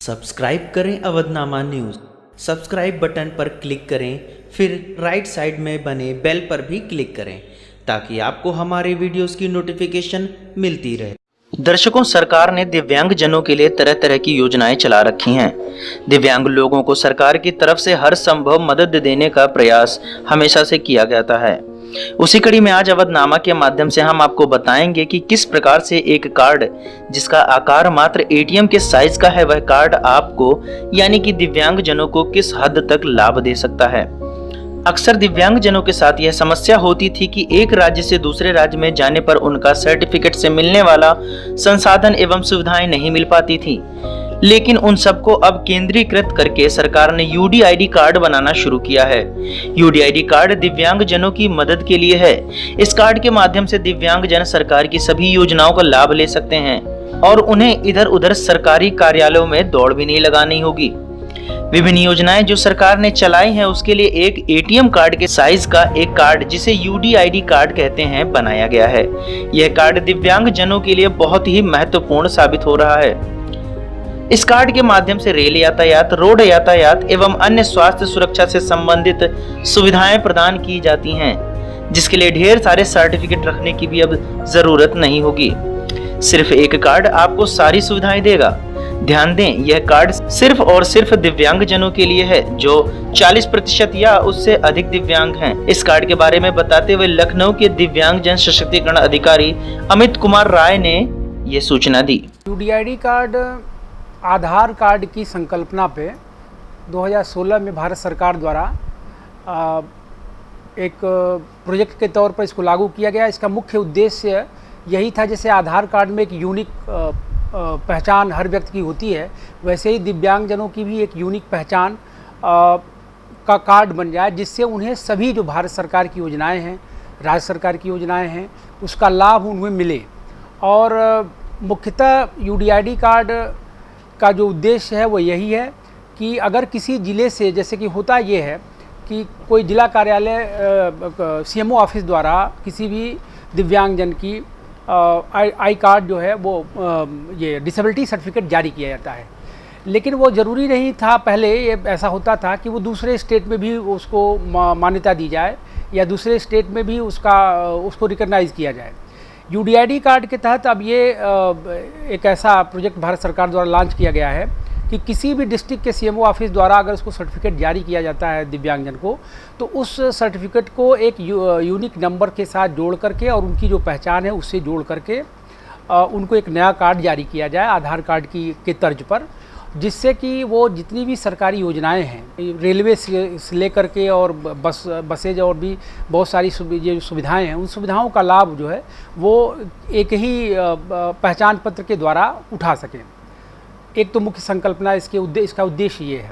Subscribe करें Avadhnama news. Subscribe button पर click करें, फिर राइट साइड में बने बेल पर भी क्लिक करें ताकि आपको हमारे वीडियोस की नोटिफिकेशन मिलती रहे। दर्शकों, सरकार ने दिव्यांग जनों के लिए तरह तरह की योजनाएं चला रखी हैं। दिव्यांग लोगों को सरकार की तरफ से हर संभव मदद देने का प्रयास हमेशा से किया जाता है। उसी कड़ी में आज अवधनामा के माध्यम से हम आपको बताएंगे कि किस प्रकार से एक कार्ड जिसका आकार मात्र एटीएम के साइज का है, वह कार्ड आपको यानी कि दिव्यांग जनों को किस हद तक लाभ दे सकता है। अक्सर दिव्यांग जनों के साथ यह समस्या होती थी कि एक राज्य से दूसरे राज्य में जाने पर उनका सर्टिफिकेट से मिलने वाला संसाधन एवं सुविधाएं नहीं मिल पाती थी, लेकिन उन सबको अब केंद्रीकृत करके सरकार ने यूडीआईडी कार्ड बनाना शुरू किया है। यूडीआईडी कार्ड दिव्यांग जनों की मदद के लिए है। इस कार्ड के माध्यम से दिव्यांग जन सरकार की सभी योजनाओं का लाभ ले सकते हैं और उन्हें इधर उधर सरकारी कार्यालयों में दौड़ भी नहीं लगानी होगी। विभिन्न योजनाएं जो सरकार ने चलाई हैं, उसके लिए एक एटीएम कार्ड के साइज का एक कार्ड, जिसे यूडीआईडी कार्ड कहते हैं, बनाया गया है। यह कार्ड दिव्यांग जनों के लिए बहुत ही महत्वपूर्ण साबित हो रहा है। इस कार्ड के माध्यम से रेल यातायात, रोड यातायात एवं अन्य स्वास्थ्य सुरक्षा से संबंधित सुविधाएं प्रदान की जाती हैं, जिसके लिए ढेर सारे सर्टिफिकेट रखने की भी अब जरूरत नहीं होगी। सिर्फ एक कार्ड आपको सारी सुविधाएं देगा। ध्यान दें, यह कार्ड सिर्फ और सिर्फ दिव्यांग जनों के लिए है जो 40% या उससे अधिक दिव्यांग हैं। इस कार्ड के बारे में बताते हुए लखनऊ के दिव्यांग जन सशक्तिकरण अधिकारी अमित कुमार राय ने ये सूचना दी। यूडीआईडी कार्ड आधार कार्ड की संकल्पना पे 2016 में भारत सरकार द्वारा एक प्रोजेक्ट के तौर पर इसको लागू किया गया। इसका मुख्य उद्देश्य यही था, जैसे आधार कार्ड में एक यूनिक पहचान हर व्यक्ति की होती है, वैसे ही दिव्यांगजनों की भी एक यूनिक पहचान का कार्ड बन जाए, जिससे उन्हें सभी जो भारत सरकार की योजनाएं हैं, राज्य सरकार की योजनाएं हैं, उसका लाभ उन्हें मिले। और मुख्यतः यूडीआईडी कार्ड का जो उद्देश्य है वो यही है कि अगर किसी ज़िले से, जैसे कि होता ये है कि कोई जिला कार्यालय सीएमओ ऑफिस द्वारा किसी भी दिव्यांगजन की आई कार्ड जो है वो ये डिसेबिलिटी सर्टिफिकेट जारी किया जाता है, लेकिन वो ज़रूरी नहीं था। पहले ये ऐसा होता था कि वो दूसरे स्टेट में भी उसको मान्यता दी जाए या दूसरे स्टेट में भी उसको रिकॉग्नाइज़ किया जाए। यूडीआईडी कार्ड के तहत अब ये एक ऐसा प्रोजेक्ट भारत सरकार द्वारा लॉन्च किया गया है कि किसी भी डिस्ट्रिक्ट के सीएमओ ऑफिस द्वारा अगर उसको सर्टिफिकेट जारी किया जाता है दिव्यांगजन को, तो उस सर्टिफिकेट को एक यूनिक नंबर के साथ जोड़ करके और उनकी जो पहचान है उससे जोड़ करके उनको एक नया कार्ड जारी किया जाए आधार कार्ड के तर्ज पर, जिससे कि वो जितनी भी सरकारी योजनाएं हैं, रेलवे से लेकर के और बसेज और भी बहुत सारी जो सुविधाएं हैं, उन सुविधाओं का लाभ जो है वो एक ही पहचान पत्र के द्वारा उठा सकें। एक तो मुख्य संकल्पना इसका उद्देश्य ये है।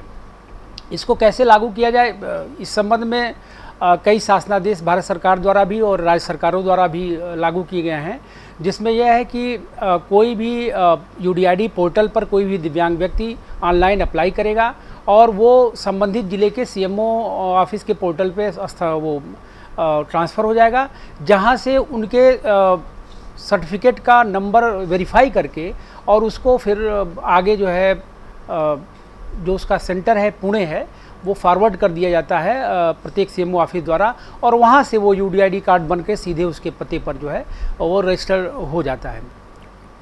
इसको कैसे लागू किया जाए, इस संबंध में कई शासनादेश भारत सरकार द्वारा भी और राज्य सरकारों द्वारा भी लागू किए गए हैं, जिसमें यह है कि कोई भी यूडीआईडी पोर्टल पर कोई भी दिव्यांग व्यक्ति ऑनलाइन अप्लाई करेगा और वो संबंधित ज़िले के सीएमओ ऑफिस के पोर्टल पे वो ट्रांसफ़र हो जाएगा, जहां से उनके सर्टिफिकेट का नंबर वेरीफाई करके और उसको फिर आगे जो है जो उसका सेंटर है पुणे है, वो फॉरवर्ड कर दिया जाता है प्रत्येक सीएमओ ऑफिस द्वारा, और वहाँ से वो यूडीआईडी कार्ड बन के सीधे उसके पते पर जो है वो रजिस्टर हो जाता है।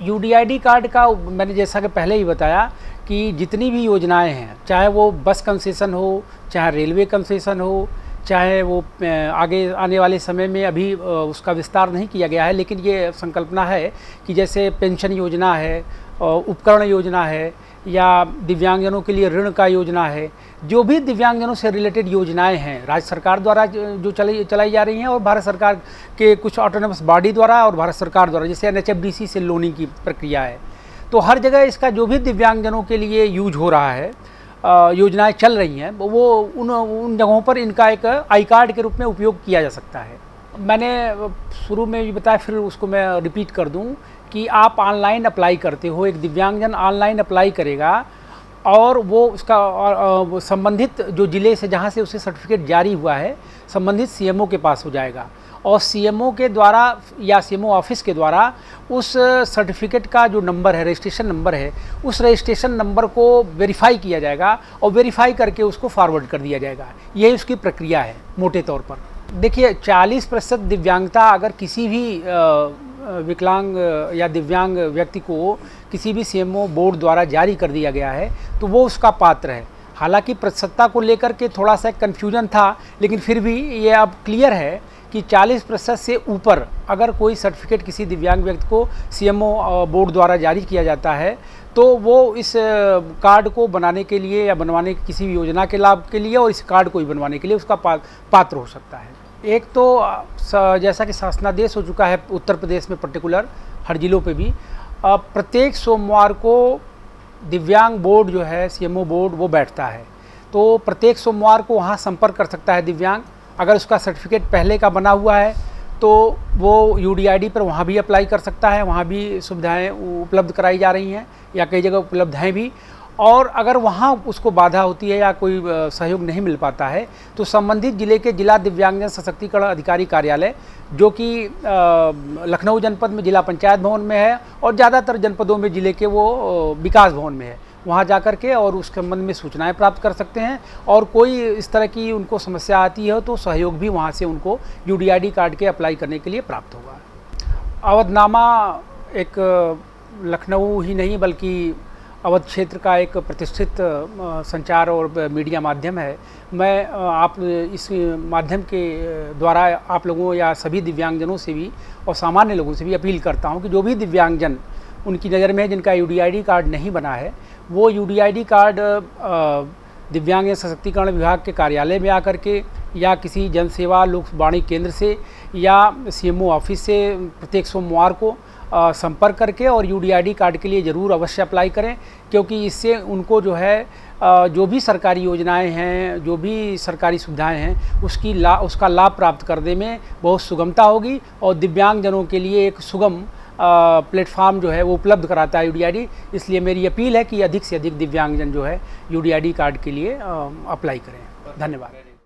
यूडीआईडी कार्ड का मैंने जैसा कि पहले ही बताया कि जितनी भी योजनाएं हैं, चाहे वो बस कंसेशन हो, चाहे रेलवे कंसेशन हो, चाहे वो आगे आने वाले समय में अभी उसका विस्तार नहीं किया गया है, लेकिन ये संकल्पना है कि जैसे पेंशन योजना है, उपकरण योजना है, या दिव्यांगजनों के लिए ऋण का योजना है, जो भी दिव्यांगजनों से रिलेटेड योजनाएं हैं राज्य सरकार द्वारा जो चलाई जा रही हैं और भारत सरकार के कुछ ऑटोनमस बॉडी द्वारा और भारत सरकार द्वारा, जैसे एनएचएफडीसी से लोनिंग की प्रक्रिया है, तो हर जगह इसका जो भी दिव्यांगजनों के लिए यूज हो रहा है, योजनाएं चल रही हैं, वो उन जगहों पर इनका एक आई कार्ड के रूप में उपयोग किया जा सकता है। मैंने शुरू में भी बताया, फिर उसको मैं रिपीट कर दूं कि आप ऑनलाइन अप्लाई करते हो, एक दिव्यांगजन ऑनलाइन अप्लाई करेगा और वो उसका संबंधित जो ज़िले से जहाँ से उसे सर्टिफिकेट जारी हुआ है, संबंधित सीएमओ के पास हो जाएगा और सीएमओ के द्वारा या सीएमओ ऑफिस के द्वारा उस सर्टिफिकेट का जो नंबर है, रजिस्ट्रेशन नंबर है, उस रजिस्ट्रेशन नंबर को वेरीफाई किया जाएगा और वेरीफाई करके उसको फॉरवर्ड कर दिया जाएगा। यही उसकी प्रक्रिया है मोटे तौर पर। देखिए 40% दिव्यांगता अगर किसी भी विकलांग या दिव्यांग व्यक्ति को किसी भी सीएमओ बोर्ड द्वारा जारी कर दिया गया है तो वो उसका पात्र है। हालांकि प्रतिशतता को लेकर के थोड़ा सा कन्फ्यूजन था, लेकिन फिर भी ये अब क्लियर है कि 40% से ऊपर अगर कोई सर्टिफिकेट किसी दिव्यांग व्यक्ति को सीएमओ बोर्ड द्वारा जारी किया जाता है तो वो इस कार्ड को बनाने के लिए या बनवाने की किसी भी योजना के लाभ के लिए और इस कार्ड को भी बनवाने के लिए उसका पात्र हो सकता है। एक तो जैसा कि शासनादेश हो चुका है उत्तर प्रदेश में पर्टिकुलर हर जिलों पे भी, प्रत्येक सोमवार को दिव्यांग बोर्ड जो है सीएमओ बोर्ड वो बैठता है, तो प्रत्येक सोमवार को वहाँ संपर्क कर सकता है दिव्यांग। अगर उसका सर्टिफिकेट पहले का बना हुआ है तो वो यूडीआईडी पर वहाँ भी अप्लाई कर सकता है, वहाँ भी सुविधाएं उपलब्ध कराई जा रही हैं या कई जगह उपलब्ध हैं भी। और अगर वहाँ उसको बाधा होती है या कोई सहयोग नहीं मिल पाता है तो संबंधित जिले के जिला दिव्यांगजन सशक्तिकरण अधिकारी कार्यालय जो कि लखनऊ जनपद में जिला पंचायत भवन में है और ज़्यादातर जनपदों में जिले के वो विकास भवन में है, वहाँ जा कर के और उस संबंध में सूचनाएं प्राप्त कर सकते हैं। और कोई इस तरह की उनको समस्या आती है तो सहयोग भी वहाँ से उनको यूडीआईडी कार्ड के अप्लाई करने के लिए प्राप्त होगा। अवधनामा एक लखनऊ ही नहीं बल्कि अवध क्षेत्र का एक प्रतिष्ठित संचार और मीडिया माध्यम है। मैं आप इस माध्यम के द्वारा आप लोगों या सभी दिव्यांगजनों से भी और सामान्य लोगों से भी अपील करता हूं कि जो भी दिव्यांगजन उनकी नज़र में जिनका यूडीआईडी कार्ड नहीं बना है वो यूडीआईडी कार्ड दिव्यांग सशक्तिकरण विभाग के कार्यालय में आकर के या किसी जनसेवा लोकवाणी केंद्र से या सीएमओ ऑफिस से प्रत्येक सोमवार को संपर्क करके और यूडीआईडी कार्ड के लिए ज़रूर अवश्य अप्लाई करें, क्योंकि इससे उनको जो है जो भी सरकारी योजनाएं हैं, जो भी सरकारी सुविधाएं हैं उसका लाभ प्राप्त करने में बहुत सुगमता होगी और दिव्यांगजनों के लिए एक सुगम प्लेटफॉर्म जो है वो उपलब्ध कराता है यूडीआईडी। इसलिए मेरी अपील है कि अधिक से अधिक दिव्यांगजन जो है यूडीआईडी कार्ड के लिए अप्लाई करें। धन्यवाद।